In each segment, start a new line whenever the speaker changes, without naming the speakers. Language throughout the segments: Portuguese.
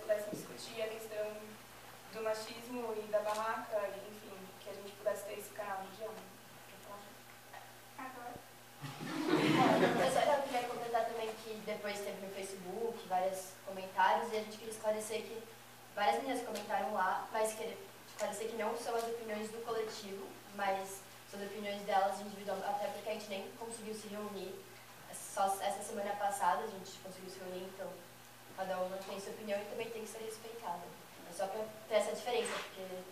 pudessem discutir a questão do machismo e da barraca, e, enfim, que a gente pudesse ter esse canal de diálogo.
Agora?
Eu só queria completar também que depois teve no Facebook vários comentários e a gente queria esclarecer que várias meninas comentaram lá, mas queria esclarecer que não são as opiniões do coletivo, mas são as opiniões delas individual, até porque a gente nem conseguiu se reunir. Só essa semana passada a gente conseguiu se reunir, então cada uma tem sua opinião e também tem que ser respeitada. É só para ter essa diferença, porque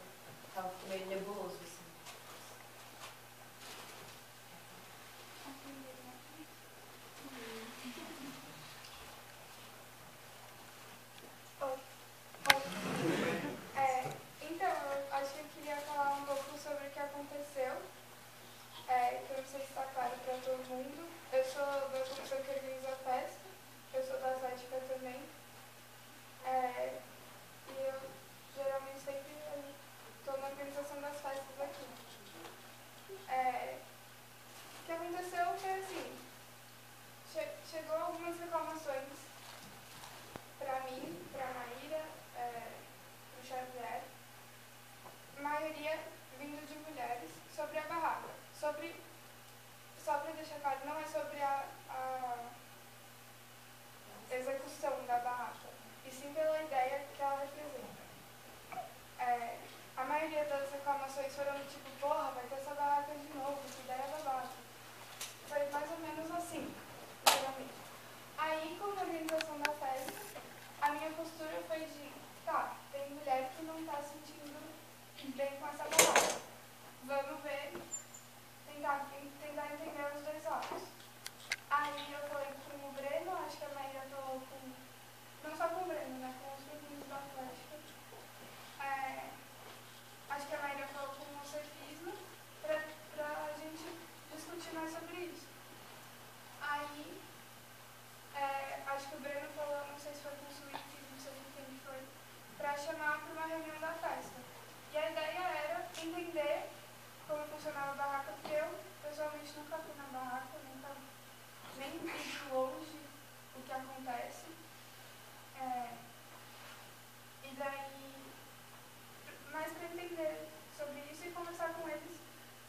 tá meio nebuloso assim.
Então, eu acho que eu queria falar um pouco sobre o que aconteceu, que eu não sei se está claro para todo mundo. Eu sou da comissão que organiza a festa, eu sou da Atlética também, e eu geralmente sempre estou na organização das festas aqui. O que aconteceu foi assim, chegou algumas reclamações para mim, para a Maíra, para o Xavier, a maioria vindo de mulheres, sobre a barraca. Só para deixar claro, não é sobre a execução da barraca, e sim pela ideia que ela representa. A maioria das reclamações foram do tipo, porra, vai ter essa barraca de novo, que ideia babaca. Foi mais ou menos assim, geralmente. Aí, com a organização da festa, a minha postura foi de, tá, tem mulher que não está sentindo bem com essa barraca. Vamos ver, tentar entender os dois lados. Aí eu falei com o Breno, acho que a Maíra falou com, não só com o Breno, né, com os meninos da Atlética. Acho que a Maíra falou com o Cefismo pra a gente discutir mais sobre isso. Aí, acho que o Breno falou, não sei se foi com o Swift, não sei com quem foi, para chamar para uma reunião da festa. E a ideia era entender como funcionava a barraca, porque eu, pessoalmente, nunca fui na barraca, nunca nem vi de longe o que acontece. E daí, mais para entender sobre isso e conversar com eles,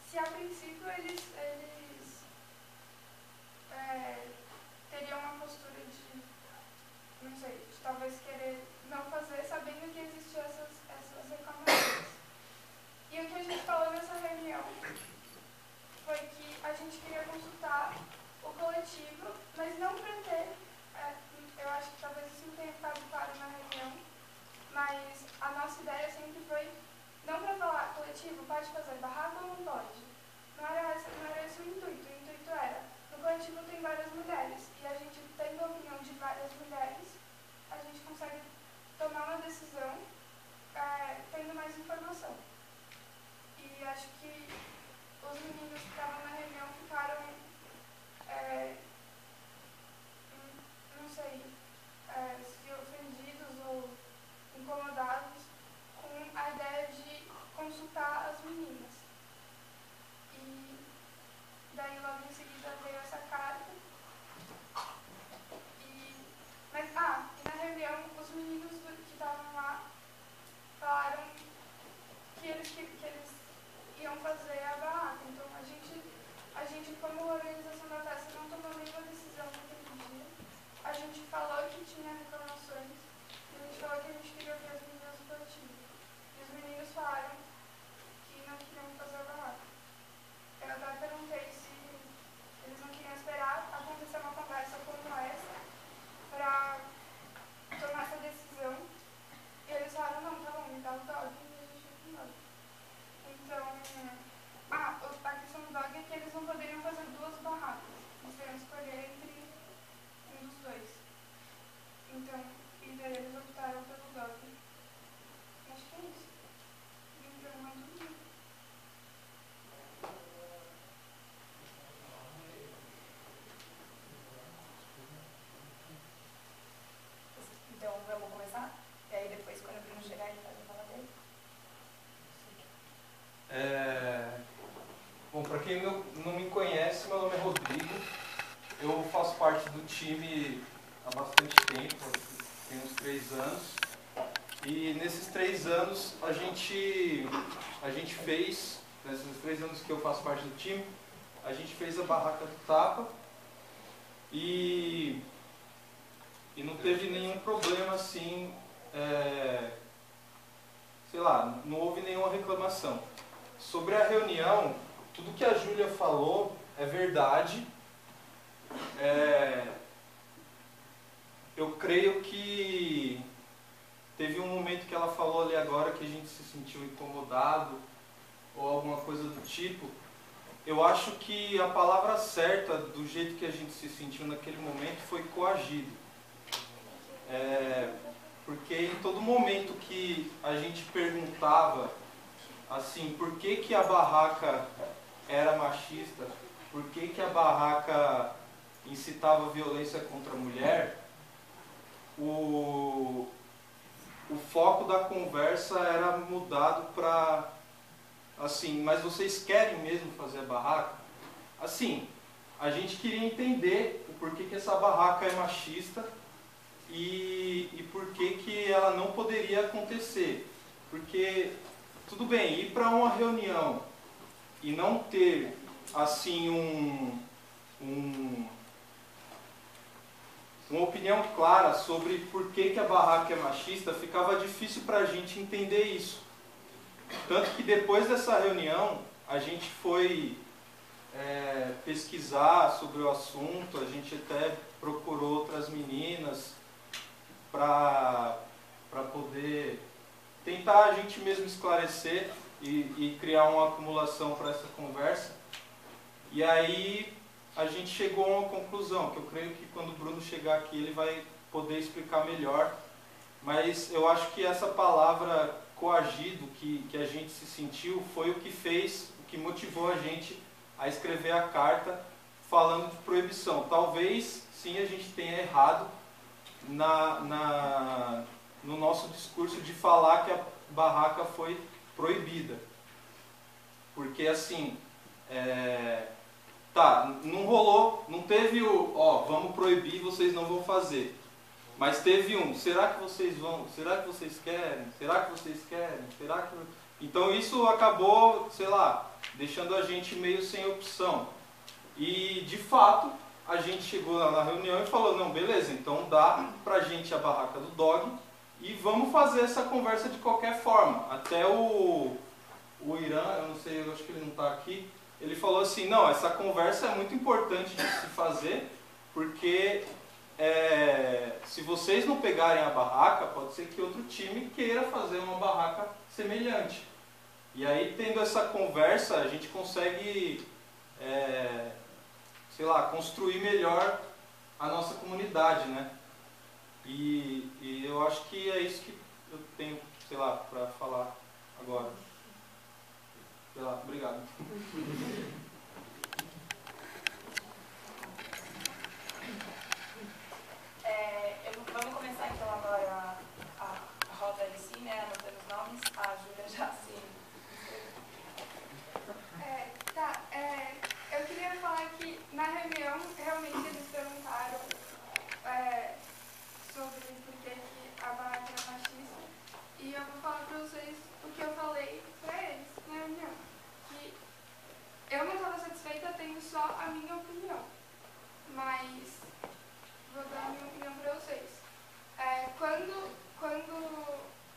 se a princípio eles teriam uma postura de, não sei, de talvez querer não fazer, sabendo que existiam essas reclamações. E o que a gente falou nessa reunião foi que a gente queria consultar o coletivo, mas não para ter, eu acho que talvez isso não tenha ficado claro na reunião, mas a nossa ideia sempre foi, não para falar, coletivo, pode fazer barraca ou não pode? Não era esse o intuito. O intuito era, no coletivo tem várias mulheres, e a gente, tendo a opinião de várias mulheres, a gente consegue tomar uma decisão tendo mais informação. E acho que os meninos que estavam na reunião ficaram, não sei, se ofendidos ou incomodados com a ideia de consultar as meninas. E daí logo em seguida veio essa carta. E na reunião os meninos que estavam lá falaram que eles iam fazer a barraca. Então a gente como organização da festa não tomou nenhuma decisão naquele dia. A gente falou que tinha reclamações e a gente falou que a gente queria ouvir as meninas do coletivo. E os meninos falaram que não queriam fazer a barraca. Eu até perguntei se eles não queriam esperar acontecer uma conversa como essa para tomar essa decisão. E eles falaram, não, tá bom, me dá o dog e a gente vai. Então, a questão do dog é que eles não poderiam fazer duas barracas. Eles teriam que escolher entre um dos dois. Então, e daí eles optaram pelo dog. Acho que é isso. Então, mais um dia.
Então, vamos começar? E aí depois, quando o Bruno chegar, ele faz a fala dele.
Bom, para quem não me conhece, meu nome é Rodrigo. Eu faço parte do time há bastante tempo, tem uns 3 anos. E nesses 3 anos a gente fez, nesses 3 anos que eu faço parte do time, a gente fez a barraca do tapa e não teve nenhum problema assim, sei lá, não houve nenhuma reclamação. Sobre a reunião, tudo que a Júlia falou é verdade. Eu creio que teve um momento que ela falou ali agora que a gente se sentiu incomodado ou alguma coisa do tipo. Eu acho que a palavra certa, do jeito que a gente se sentiu naquele momento, foi coagido. Porque em todo momento que a gente perguntava assim, por que a barraca era machista, por que a barraca incitava violência contra a mulher, o foco da conversa era mudado para assim, mas vocês querem mesmo fazer a barraca? Assim, a gente queria entender o porquê que essa barraca é machista e por que ela não poderia acontecer. Porque, tudo bem, ir para uma reunião e não ter assim uma opinião clara sobre por que a barraca é machista, ficava difícil para a gente entender isso. Tanto que depois dessa reunião, a gente foi pesquisar sobre o assunto, a gente até procurou outras meninas para poder tentar a gente mesmo esclarecer e criar uma acumulação para essa conversa. E aí a gente chegou a uma conclusão, que eu creio que quando o Bruno chegar aqui ele vai poder explicar melhor. Mas eu acho que essa palavra coagido que a gente se sentiu foi o que fez, o que motivou a gente a escrever a carta falando de proibição. Talvez sim a gente tenha errado no nosso discurso de falar que a barraca foi proibida. Porque assim, não rolou, não teve vamos proibir, vocês não vão fazer. Mas teve será que vocês vão? Será que vocês querem? Será que vocês querem? Será que... Então isso acabou, sei lá, deixando a gente meio sem opção. E de fato, a gente chegou lá na reunião e falou, não, beleza, então dá pra gente a barraca do dog e vamos fazer essa conversa de qualquer forma. Até o Irã, eu não sei, eu acho que ele não está aqui, ele falou assim, não, essa conversa é muito importante de se fazer, porque se vocês não pegarem a barraca, pode ser que outro time queira fazer uma barraca semelhante. E aí, tendo essa conversa, a gente consegue, sei lá, construir melhor a nossa comunidade, né? E eu acho que é isso que eu tenho, sei lá, para falar agora. Sei lá, obrigado.
Vamos começar então agora a roda em si, né? Anotando os nomes. A Júlia já se...
Eu queria falar que na reunião realmente eles perguntaram sobre por que a barraca era machista e eu vou falar para vocês o que eu falei para eles na reunião. Que eu não estava satisfeita tendo só a minha opinião, mas vou dar a minha opinião para vocês. Quando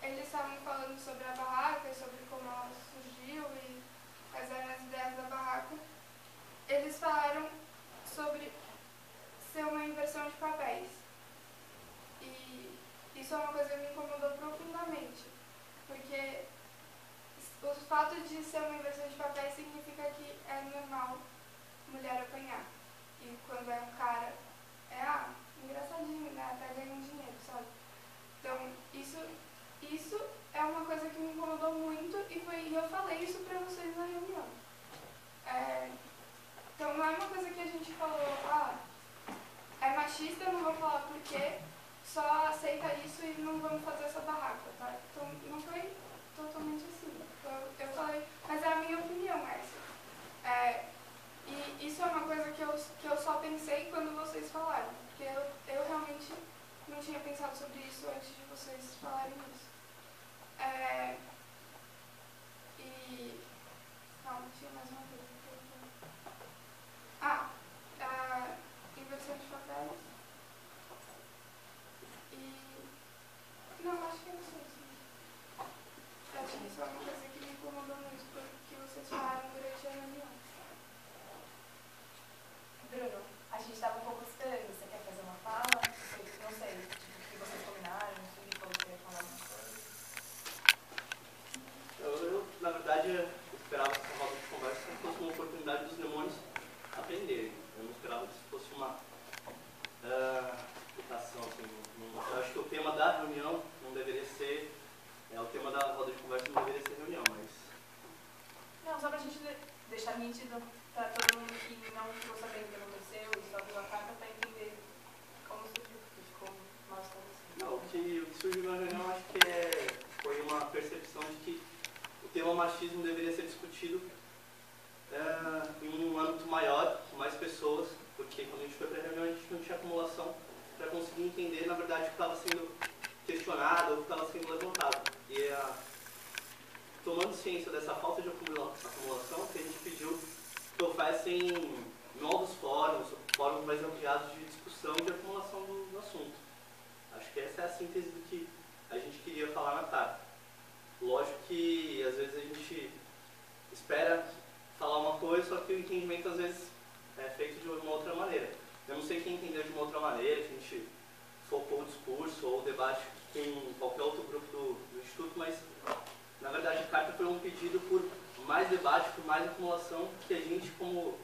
eles estavam falando sobre a barraca e sobre como ela surgiu e quais eram as ideias da barraca, eles falaram sobre ser uma inversão de papéis. E isso é uma coisa que me incomodou profundamente, porque o fato de ser uma inversão de papéis significa que é normal mulher apanhar. E quando é um cara, engraçadinho, né? Até ganha um dinheiro, sabe? Então, isso é uma coisa que me incomodou muito e eu falei isso pra vocês na reunião. Então, não é uma coisa que a gente falou, é machista, eu não vou falar porque só aceita isso e não vamos fazer essa barraca, tá? Então, não foi totalmente assim. Eu falei, mas é a minha opinião essa. E isso é uma coisa que eu só pensei quando vocês falaram, porque eu
gente deixar nítido para todo mundo que não ficou sabendo o que aconteceu e só viu a carta para entender como surgiu, porque ficou mal esclarecido.
Não, o que surgiu na reunião acho que foi uma percepção de que o tema machismo deveria ser discutido em um âmbito maior, com mais pessoas, porque quando a gente foi para a reunião a gente não tinha acumulação para conseguir entender, na verdade, o que estava sendo questionado ou o que estava sendo levantado. E tomando ciência dessa falta de acumulação, que a gente pediu que houvessem novos fóruns mais ampliados de discussão e de acumulação do assunto. Acho que essa é a síntese do que a gente queria falar na carta. Lógico que às vezes a gente espera falar uma coisa, só que o entendimento às vezes é feito de uma outra maneira. Eu não sei quem entendeu de uma outra maneira, que a gente focou o discurso ou o debate com qualquer outro grupo do Instituto, mas na verdade a carta foi um pedido por mais debate, por mais acumulação, que a gente como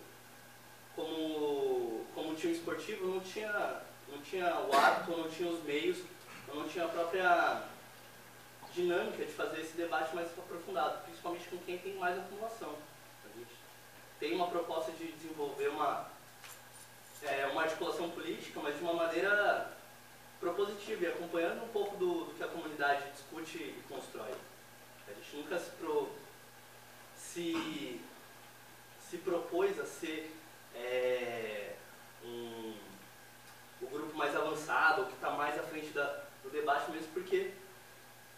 time esportivo não tinha o hábito, não tinha os meios, não tinha a própria dinâmica de fazer esse debate mais aprofundado, principalmente com quem tem mais acumulação. A gente tem uma proposta de desenvolver uma articulação política, mas de uma maneira propositiva e acompanhando um pouco do que a comunidade discute e constrói. A gente nunca se propôs a ser o grupo mais avançado, ou que está mais à frente do debate, mesmo porque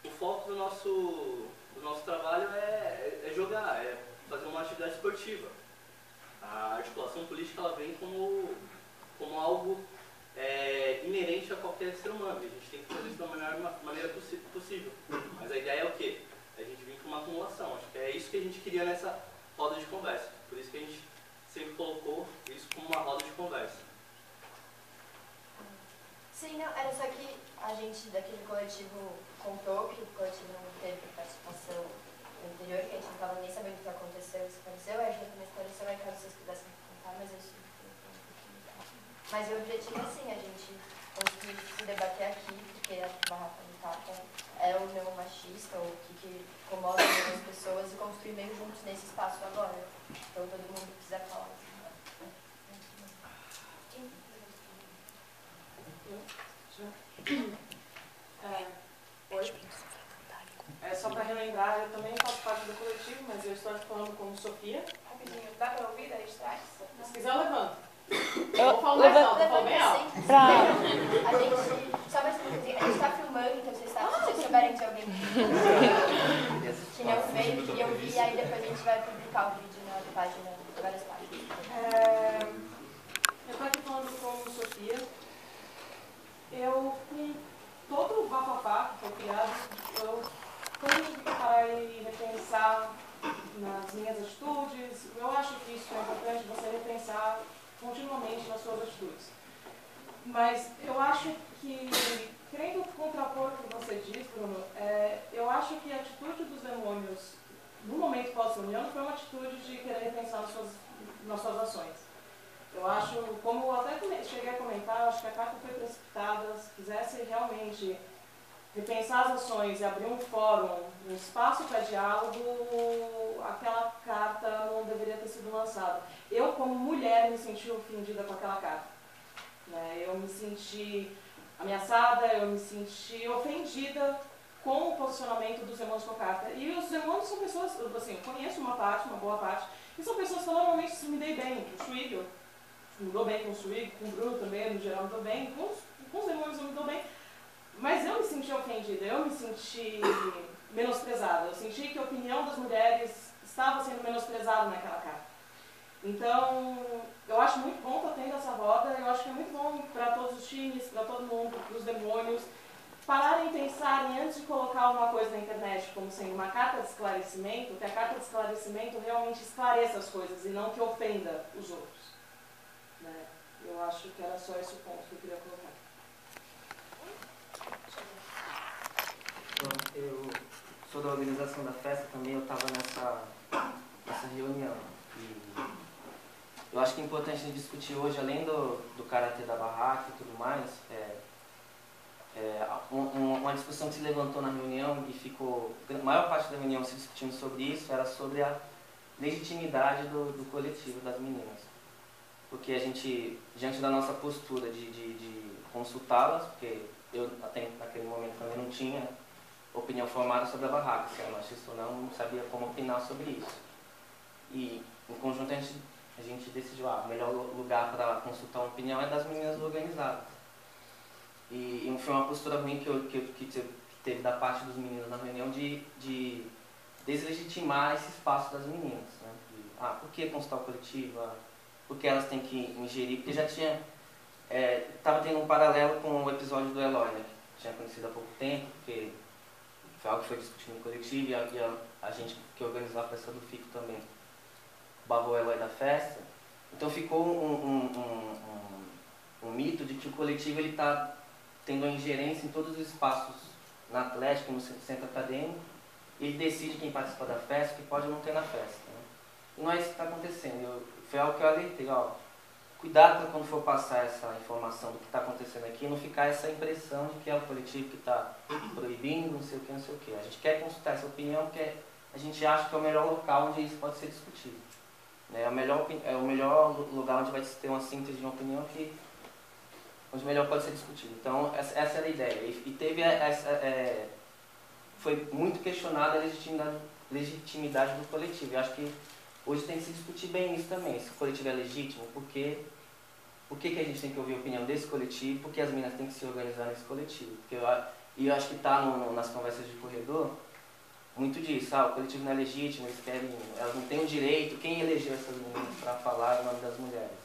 o foco do nosso trabalho é jogar, é fazer uma atividade esportiva. A articulação política ela vem como algo inerente a qualquer ser humano. A gente tem que fazer isso da melhor maneira possível. Mas a ideia é o quê? A gente vem com uma acumulação. Acho que é isso que a gente queria nessa roda de conversa. Por isso que a gente sempre colocou isso como uma roda de conversa.
Sim, não, era só que a gente daquele coletivo contou que o coletivo não teve participação anterior, que a gente não estava nem sabendo o que aconteceu, esclareceu, a gente também esclareceu, aí caso vocês pudessem contar, mas eu sei. Mas o objetivo é assim, a gente conseguir debater aqui, porque a Barraca do Tapa é o neomachista, ou o que incomoda as pessoas, e construir meio juntos nesse espaço agora. Então todo mundo quiser falar.
Oi. Só para relembrar, eu também faço parte do coletivo, mas eu estou falando como Sofia.
Rapidinho, dá para ouvir daí de trás?
Se quiser, eu levanto. Eu falo mais alto, eu falo bem alto.
A gente, só mais uma coisinha, a gente está filmando, então se vocês souberem de alguém que não veio, que eu vi, aí depois a gente vai publicar o vídeo na página, várias páginas.
Eu estou aqui falando como Sofia. Eu, com todo o bafafá que foi criado, eu tenho que parar e repensar nas minhas atitudes. Eu acho que isso é importante, você repensar continuamente nas suas atitudes. Mas eu acho que, querendo contrapor o que você diz, Bruno, eu acho que a atitude dos demônios no momento pós-reunião foi uma atitude de querer repensar nas suas ações. Eu acho, como eu até cheguei a comentar, acho que a carta foi precipitada. Se quisesse realmente repensar as ações e abrir um fórum, um espaço para diálogo, aquela carta não deveria ter sido lançada. Eu, como mulher, me senti ofendida com aquela carta. Eu me senti ameaçada, eu me senti ofendida com o posicionamento dos demônios com a carta. E os demônios são pessoas, assim, eu conheço uma boa parte, e são pessoas que eu normalmente me dei bem. O Schwigel, me dou bem com o Schwigel, com o Bruno também, no geral me dou bem, com os demônios eu me dou bem. Mas eu me senti ofendida, eu me senti menosprezada. Eu senti que a opinião das mulheres estava sendo menosprezada naquela carta. Então, eu acho muito bom estar tendo essa roda, eu acho que é muito bom para todos os times, para todo mundo, para os demônios, pararem e pensarem antes de colocar uma coisa na internet como sendo uma carta de esclarecimento, que a carta de esclarecimento realmente esclareça as coisas e não que ofenda os outros. Eu acho que era só esse o ponto que eu queria colocar.
Eu sou da organização da festa também, eu estava nessa reunião. E eu acho que é importante a gente discutir hoje, além do karatê da barraca e tudo mais, uma discussão que se levantou na reunião e ficou, a maior parte da reunião se discutindo sobre isso, era sobre legitimidade do coletivo das meninas. Porque a gente, diante da nossa postura de consultá-las, porque eu até naquele momento também não tinha opinião formada sobre a barraca, se era machista ou não sabia como opinar sobre isso. E em conjunto a gente decidiu, o melhor lugar para consultar uma opinião é das meninas organizadas. E foi uma postura ruim que teve da parte dos meninos na reunião de deslegitimar esse espaço das meninas. Né? Por que consultar o coletivo? Por que elas têm que ingerir? Porque já tinha... Estava tendo um paralelo com o episódio do Eloy, né? Que tinha acontecido há pouco tempo, porque foi algo que foi discutido no coletivo e a gente que organizou a festa do FICO também barrou o Eloy da festa. Então ficou um mito de que o coletivo está tendo uma ingerência em todos os espaços na Atlética, no centro acadêmico, e ele decide quem participa da festa, que pode não ter na festa. Né? E não é isso que está acontecendo. Foi algo que eu alertei, cuidado para quando for passar essa informação do que está acontecendo aqui, não ficar essa impressão de que é o coletivo que está proibindo, não sei o que, não sei o que. A gente quer consultar essa opinião porque a gente acha que é o melhor local onde isso pode ser discutido. É o melhor lugar onde vai ter uma síntese de uma opinião onde melhor pode ser discutido. Então, essa era a ideia. E teve foi muito questionada a legitimidade do coletivo. Eu acho que hoje tem que se discutir bem isso também. Se o coletivo é legítimo, por que a gente tem que ouvir a opinião desse coletivo? Por que as meninas têm que se organizar nesse coletivo? E eu acho que está nas conversas de corredor muito disso. O coletivo não é legítimo, elas não têm o direito. Quem elegeu essas meninas para falar em nome das mulheres?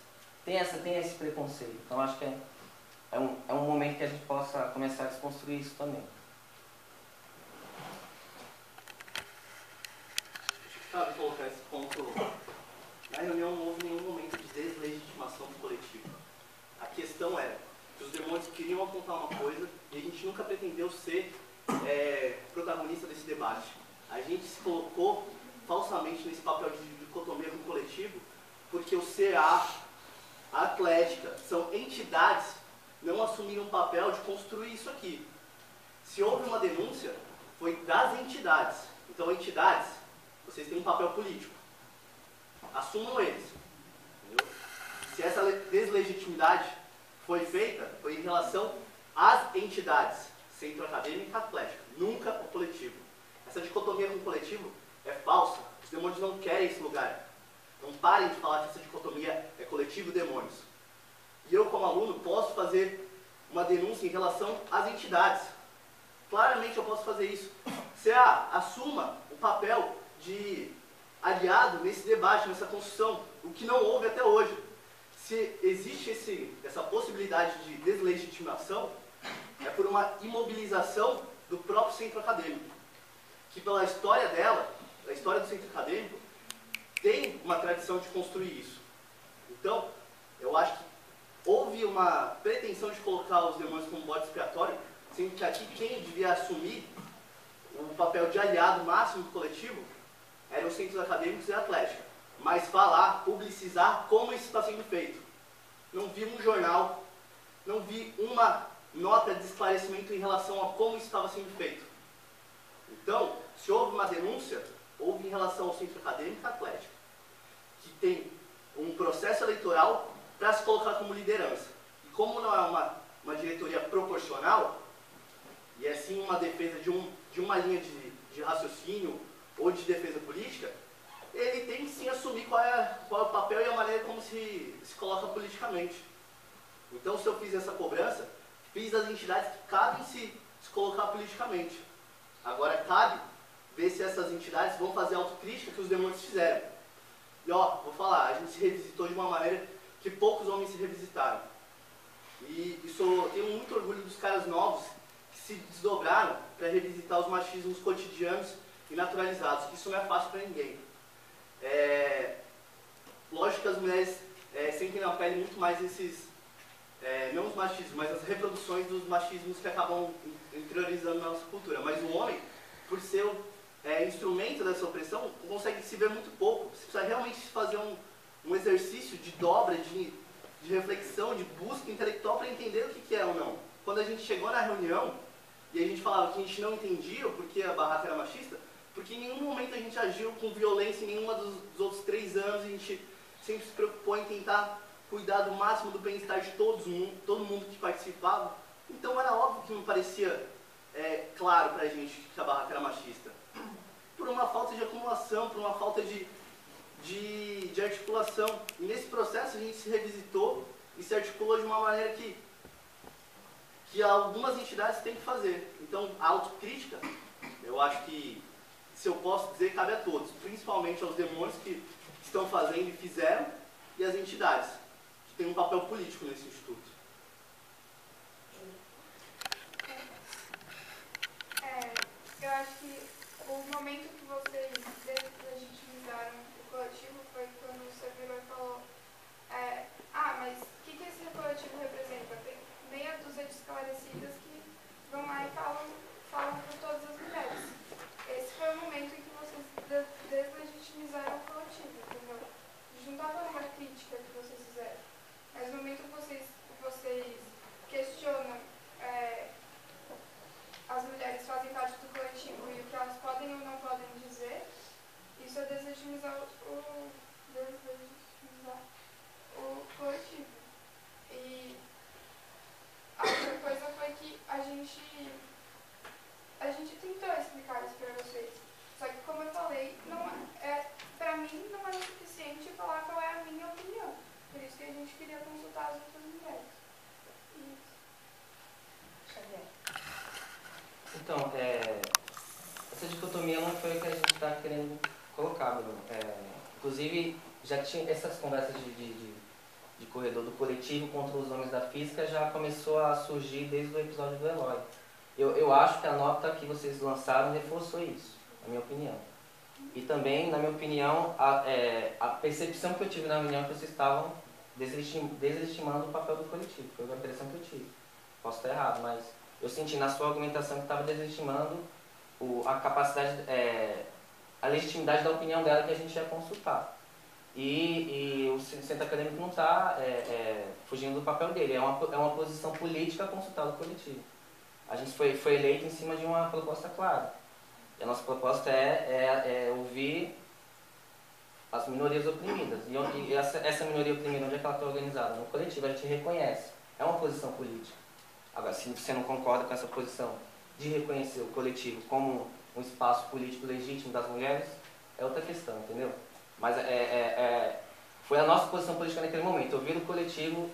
Tem esse preconceito. Então acho que é um momento que a gente possa começar a desconstruir isso também.
Cabe colocar esse ponto. Na reunião não houve nenhum momento de deslegitimação do coletivo. A questão era que os demônios queriam apontar uma coisa e a gente nunca pretendeu ser protagonista desse debate. A gente se colocou falsamente nesse papel de dicotomia com o coletivo porque o CA, a Atlética, são entidades que não assumiram o papel de construir isso aqui. Se houve uma denúncia, foi das entidades. Então, entidades, vocês têm um papel político. Assumam eles. Entendeu? Se essa deslegitimidade foi feita, foi em relação às entidades, Centro Acadêmico e Atlético, nunca o coletivo. Essa dicotomia com o coletivo é falsa. Os demônios não querem esse lugar. Não parem de falar que essa dicotomia é coletivo e demônios. E eu, como aluno, posso fazer uma denúncia em relação às entidades. Claramente eu posso fazer isso. CA, assuma o papel de aliado nesse debate, nessa construção, o que não houve até hoje. Se existe essa possibilidade de deslegitimação, é por uma imobilização do próprio centro acadêmico, que pela história dela, a história do centro acadêmico, tem uma tradição de construir isso. Então, eu acho que houve uma pretensão de colocar os demônios como bode expiatório, sendo que aqui quem devia assumir o papel de aliado máximo do coletivo eram os centros acadêmicos e a Atlética. Mas falar, publicizar como isso está sendo feito. Não vi um jornal, não vi uma nota de esclarecimento em relação a como isso estava sendo feito. Então, se houve uma denúncia, houve em relação ao centro acadêmico e Atlético, que tem um processo eleitoral para se colocar como liderança. E como não é uma diretoria proporcional, e é sim uma defesa de uma linha de raciocínio ou de defesa política, ele tem que sim assumir qual é o papel e a maneira como se coloca politicamente. Então, se eu fiz essa cobrança, fiz das entidades que cabem se colocar politicamente. Agora cabe ver se essas entidades vão fazer a autocrítica que os demônios fizeram. E vou falar, a gente se revisitou de uma maneira que poucos homens se revisitaram. E isso, tenho muito orgulho dos caras novos que se desdobraram para revisitar os machismos cotidianos e naturalizados, que isso não é fácil para ninguém. Lógico que as mulheres sentem na pele muito mais esses, não os machismos, mas as reproduções dos machismos que acabam interiorizando na nossa cultura. Mas o homem, por ser instrumento dessa opressão, consegue se ver muito pouco. Você precisa realmente fazer um exercício de dobra, de reflexão, de busca intelectual para entender o que é ou não. Quando a gente chegou na reunião e a gente falava que a gente não entendia porque a barraca era machista, Porque em nenhum momento a gente agiu com violência, em nenhum dos outros 3 anos a gente sempre se preocupou em tentar cuidar do máximo do bem-estar de todo mundo que participava. Então era óbvio que não parecia claro pra gente que a barraca era machista. Por uma falta de acumulação, por uma falta de articulação. E nesse processo a gente se revisitou e se articulou de uma maneira que algumas entidades têm que fazer. Então a autocrítica, eu acho que, se eu posso dizer, cabe a todos, principalmente aos demônios que estão fazendo e fizeram, e às entidades, que têm um papel político nesse instituto.
Eu acho que o momento que vocês deslegitimizaram o coletivo foi quando o servidor falou mas o que esse coletivo representa? Tem meia dúzia de esclarecidas que vão lá e falam por todas as mulheres. Esse foi o momento em que vocês deslegitimizaram o coletivo, entendeu? A gente não está falando uma crítica que vocês fizeram, mas no momento que vocês questionam as mulheres fazem parte do coletivo e o que elas podem ou não podem dizer, isso é deslegitimizar o coletivo. E a outra coisa foi que a gente tentou explicar isso para vocês. Só que, como eu falei, para mim não é suficiente falar qual é a minha opinião. Por isso que a gente queria consultar as outras mulheres.
Xavier.
Então, essa dicotomia não foi o que a gente está querendo colocar, Bruno. Inclusive, já tinha essas conversas de corredor do coletivo contra os homens da física, já começou a surgir desde o episódio do Eloy. Eu acho que a nota que vocês lançaram reforçou isso, na minha opinião. E também, na minha opinião, a percepção que eu tive na reunião é que vocês estavam desestimando o papel do coletivo. Foi a impressão que eu tive. Posso estar errado, mas eu senti na sua argumentação que estava desestimando a capacidade, a legitimidade da opinião dela que a gente ia consultar. E o centro acadêmico não está fugindo do papel dele, é uma posição política consultar o coletivo. A gente foi eleito em cima de uma proposta clara. E a nossa proposta é ouvir as minorias oprimidas. E essa minoria oprimida, onde é que ela está organizada? No coletivo, a gente reconhece. É uma posição política. Agora, se você não concorda com essa posição de reconhecer o coletivo como um espaço político legítimo das mulheres, é outra questão, entendeu? Mas foi a nossa posição política naquele momento, ouvir o coletivo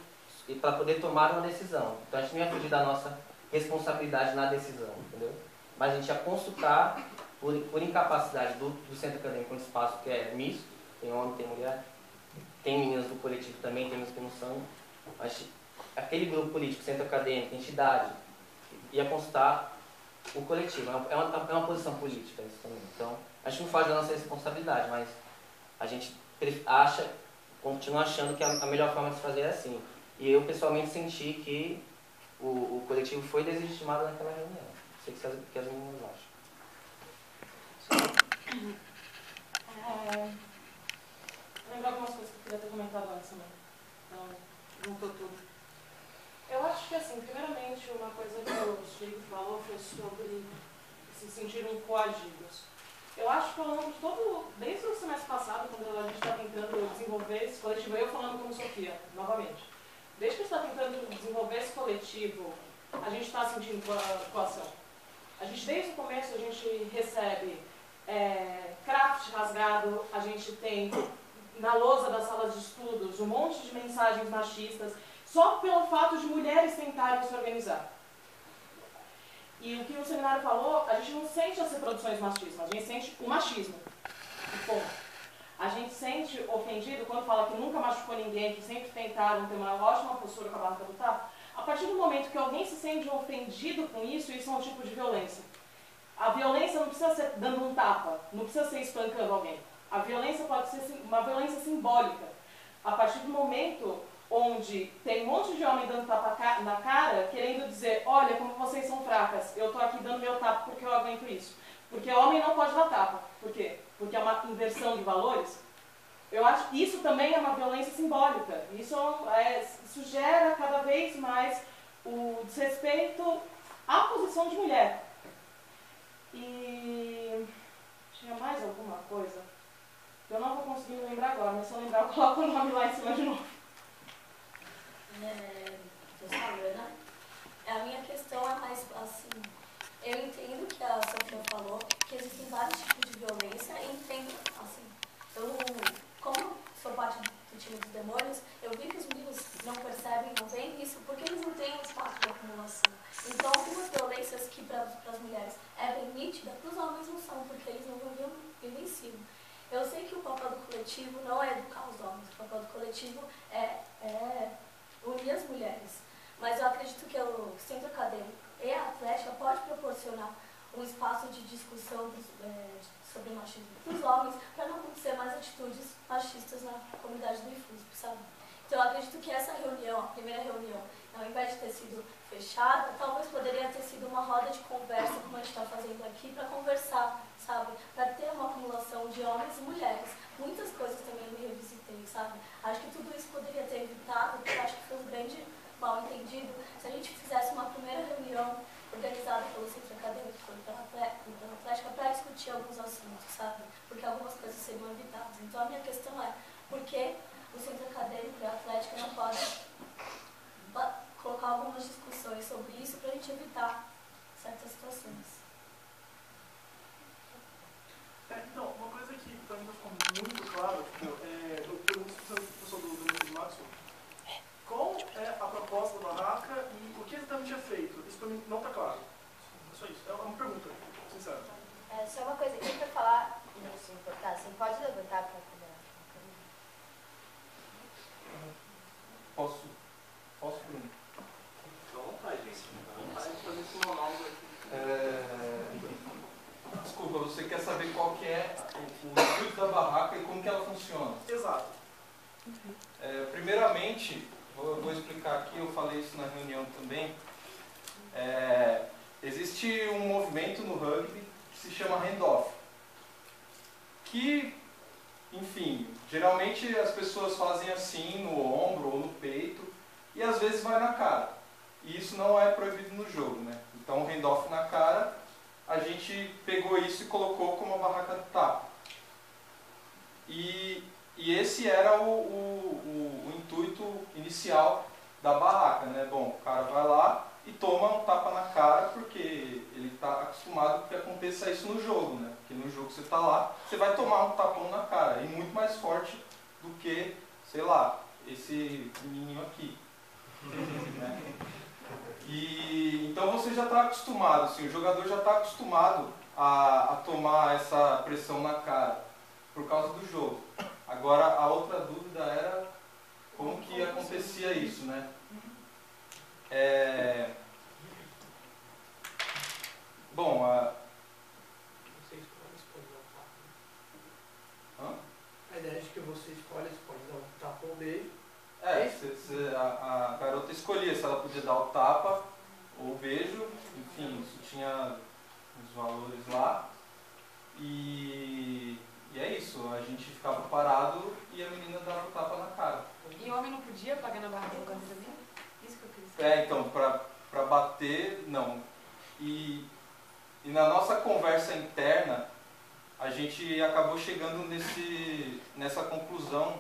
para poder tomar uma decisão. Então a gente não ia fugir da nossa responsabilidade na decisão, entendeu? Mas a gente ia consultar, por incapacidade do centro acadêmico, um espaço que é misto, tem homem, tem mulher, tem meninas do coletivo também, tem meninas que não são. Mas aquele grupo político, centro acadêmico, entidade, ia consultar o coletivo. É uma posição política isso também. Então, a gente não faz da nossa responsabilidade, mas a gente continua achando que a melhor forma de se fazer é assim. E eu, pessoalmente, senti que o coletivo foi desestimado naquela reunião. Não sei o que as meninas acham.
Lembrar algumas coisas que eu queria ter comentado antes também. Então, juntou tudo. Eu acho que, assim, primeiramente, uma coisa que o Chico falou foi sobre se sentirem coagidos. Eu acho que ao longo de desde o semestre passado, quando a gente está tentando desenvolver esse coletivo, eu falando como Sofia, novamente, desde que a gente está tentando desenvolver esse coletivo, a gente está sentindo coação. A gente, desde o começo, a gente recebe craft rasgado, a gente tem na lousa das salas de estudos um monte de mensagens machistas, só pelo fato de mulheres tentarem se organizar. E o que o seminário falou, a gente não sente as reproduções machistas, a gente sente o machismo. Ponto. A gente sente ofendido quando fala que nunca machucou ninguém, que sempre tentaram ter uma ótima postura com a barra do tapa. A partir do momento que alguém se sente ofendido com isso é um tipo de violência. A violência não precisa ser dando um tapa, não precisa ser espancando alguém. A violência pode ser uma violência simbólica. A partir do momento onde tem um monte de homem dando tapa na cara, querendo dizer, olha como vocês são fracas, eu tô aqui dando meu tapa porque eu aguento isso. Porque homem não pode dar tapa. Por quê? Porque é uma inversão de valores. Eu acho que isso também é uma violência simbólica. Isso gera cada vez mais o desrespeito à posição de mulher. E... deixa coisa. Eu não vou conseguir me lembrar agora, mas se eu lembrar, eu coloco o nome lá em cima de novo.
Né? A minha questão é mais assim, eu entendo que a Sofia falou, que existem vários tipos de violência, e entendo, assim, eu, como sou parte do time dos demônios, eu vi que os meninos não percebem, não veem isso, porque eles não têm um espaço de acumulação. Então, algumas violências que para as mulheres é bem nítida, para os homens não são, porque eles não vivenciam. Eu sei que o papel do coletivo não é educar os homens, o papel do coletivo é unir as mulheres. Mas eu acredito que o centro acadêmico e a Atlética pode proporcionar um espaço de discussão sobre machismo para os homens, para não acontecer mais atitudes machistas na comunidade do IFUSP, sabe? Então eu acredito que essa reunião, a primeira reunião, ao invés de ter sido fechada, talvez poderia ter sido uma roda de conversa, como a gente está fazendo aqui, para conversar, sabe? Para ter uma acumulação de homens e mulheres. Muitas coisas também eu me revisitei, sabe? Acho que tudo isso poderia ter evitado, porque eu acho que foi um grande mal entendido se a gente fizesse uma primeira reunião organizada pelo Centro Acadêmico e pela Atlética para discutir alguns assuntos, sabe? Porque algumas coisas seriam evitadas. Então a minha questão é, por que o Centro Acadêmico e a Atlética não podem colocar algumas discussões sobre isso para a gente evitar certas situações?
Então, uma coisa que para mim ficou muito claro, eu pergunto para o professor do Maxwell, qual é a proposta da barraca e o que exatamente é feito? Isso para mim não está claro. É só isso. É uma pergunta, sincera.
Só uma coisa, quem vai falar, não se importar, você pode levantar para poder...
Posso, Bruno?
Fica à vontade, gente. Fica à vontade de fazer esse monólogo aqui.
Desculpa, você quer saber qual que é o intuito da barraca e como que ela funciona?
Exato.
Primeiramente, eu vou explicar aqui, eu falei isso na reunião também. Existe um movimento no rugby que se chama handoff. Que, enfim, geralmente as pessoas fazem assim no ombro ou no peito e às vezes vai na cara. E isso não é proibido no jogo, né? Então o handoff na cara, a gente pegou isso e colocou como a barraca do tapa. E esse era o intuito inicial da barraca, né? Bom, o cara vai lá e toma um tapa na cara porque ele está acostumado que aconteça isso no jogo, né? Porque no jogo você está lá, você vai tomar um tapão na cara, e muito mais forte do que, sei lá, esse menininho aqui. Né? E então você já está acostumado, assim, o jogador já está acostumado a tomar essa pressão na cara por causa do jogo. Agora a outra dúvida era como que acontecia isso, né? Bom,
Você escolhe dar um tapa.
Hã?
A ideia é de que você escolhe dar um tapa ou um beijo.
A garota escolhia se ela podia dar o tapa ou o beijo, enfim, isso tinha os valores lá. E é isso, a gente ficava parado e a menina dava o tapa na cara.
E o homem não podia pagar na barra do camisa dele? Isso que eu queria saber.
Então, pra bater, não. E na nossa conversa interna, a gente acabou chegando nessa conclusão